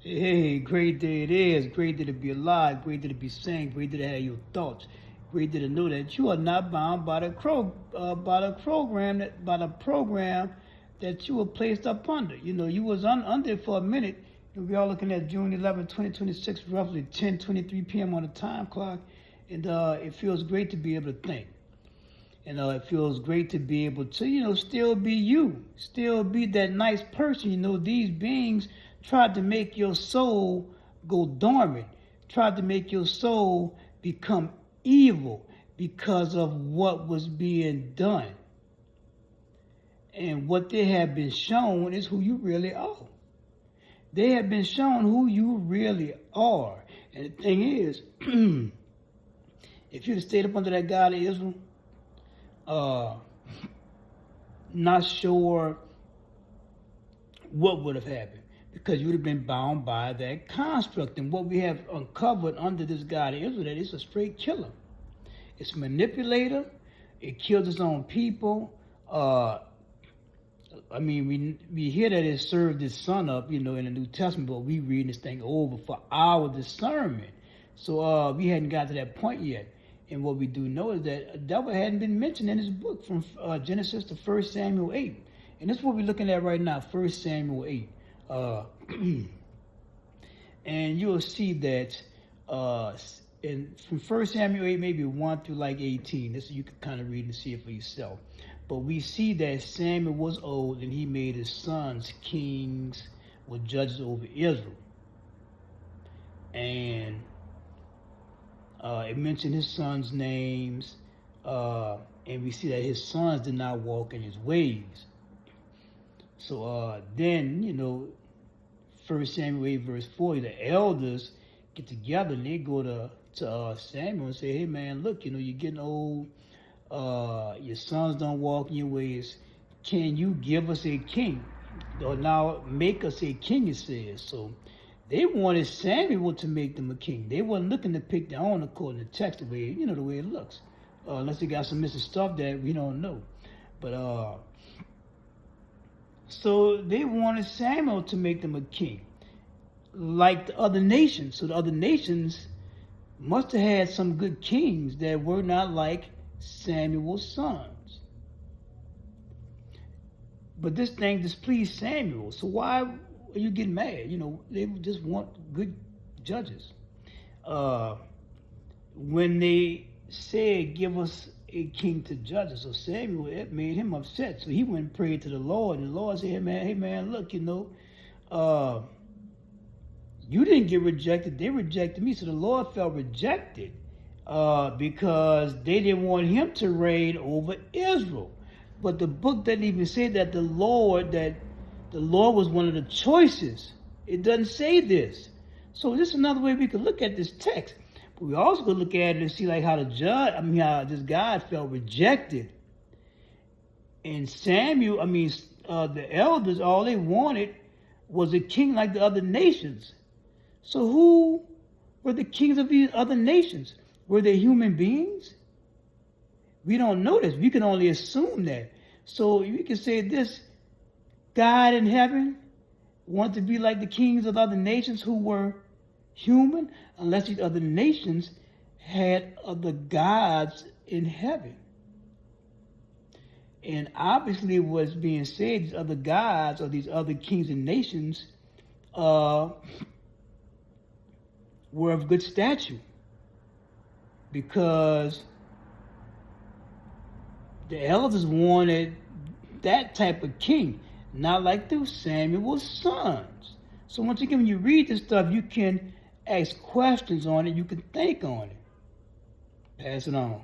Hey, great day it is. Great day to be alive. Great day to be sane. Great day to have your thoughts. Great day to know that you are not bound by the program that you were placed up under. You know, you was under it for a minute. We are looking at June 11, 2026, roughly 10:23 p.m. on the time clock, and it feels great to be able to think. And it feels great to be able to, still be you, still be that nice person. These beings tried to make your soul go dormant, tried to make your soul become evil because of what was being done. And what they have been shown is who you really are. They have been shown who you really are. And the thing is, if you'd have stayed up under that God of Israel, not sure what would have happened, because you would have been bound by that construct. And what we have uncovered under this God of Israel, that it's a straight killer. It's a manipulator. It kills its own people. We hear that it served its son up, in the New Testament, but we read this thing over for our discernment. So we hadn't got to that point yet. And what we do know is that a devil hadn't been mentioned in his book from Genesis to 1 Samuel 8. And this is what we're looking at right now, 1 Samuel 8. And you'll see that from 1 Samuel 8, maybe 1 through like 18. This you can kind of read and see it for yourself. But we see that Samuel was old and he made his sons kings with judges over Israel. And it mentioned his sons' names, and we see that his sons did not walk in his ways. So then, 1 Samuel 8 verse 40, the elders get together and they go to Samuel and say, hey man, look, you're getting old, your sons don't walk in your ways. Can you give us a king? Or now make us a king, it says. So they wanted Samuel to make them a king. They wasn't looking to pick their own according to text, the way it looks. Unless they got some missing stuff that we don't know. But so they wanted Samuel to make them a king, like the other nations. So the other nations must have had some good kings that were not like Samuel's sons. But this thing displeased Samuel. So why are you getting mad? They just want good judges. When they said, give us a king to judge us, so Samuel, it made him upset. So he went and prayed to the Lord. And the Lord said, hey man, look, you didn't get rejected. They rejected me. So the Lord felt rejected because they didn't want him to reign over Israel. But the book doesn't even say that the Lord was one of the choices. It doesn't say this. So this is another way we could look at this text. But we also could look at it and see like how how this God felt rejected. And Samuel, the elders, all they wanted was a king like the other nations. So who were the kings of these other nations? Were they human beings? We don't know this. We can only assume that. So we can say this: God in heaven wanted to be like the kings of other nations who were human, unless these other nations had other gods in heaven. And obviously what's being said, these other gods or these other kings and nations were of good stature, because the elders wanted that type of king, not like those Samuel's sons. So once again, when you read this stuff, you can ask questions on it, you can think on it. Pass it on.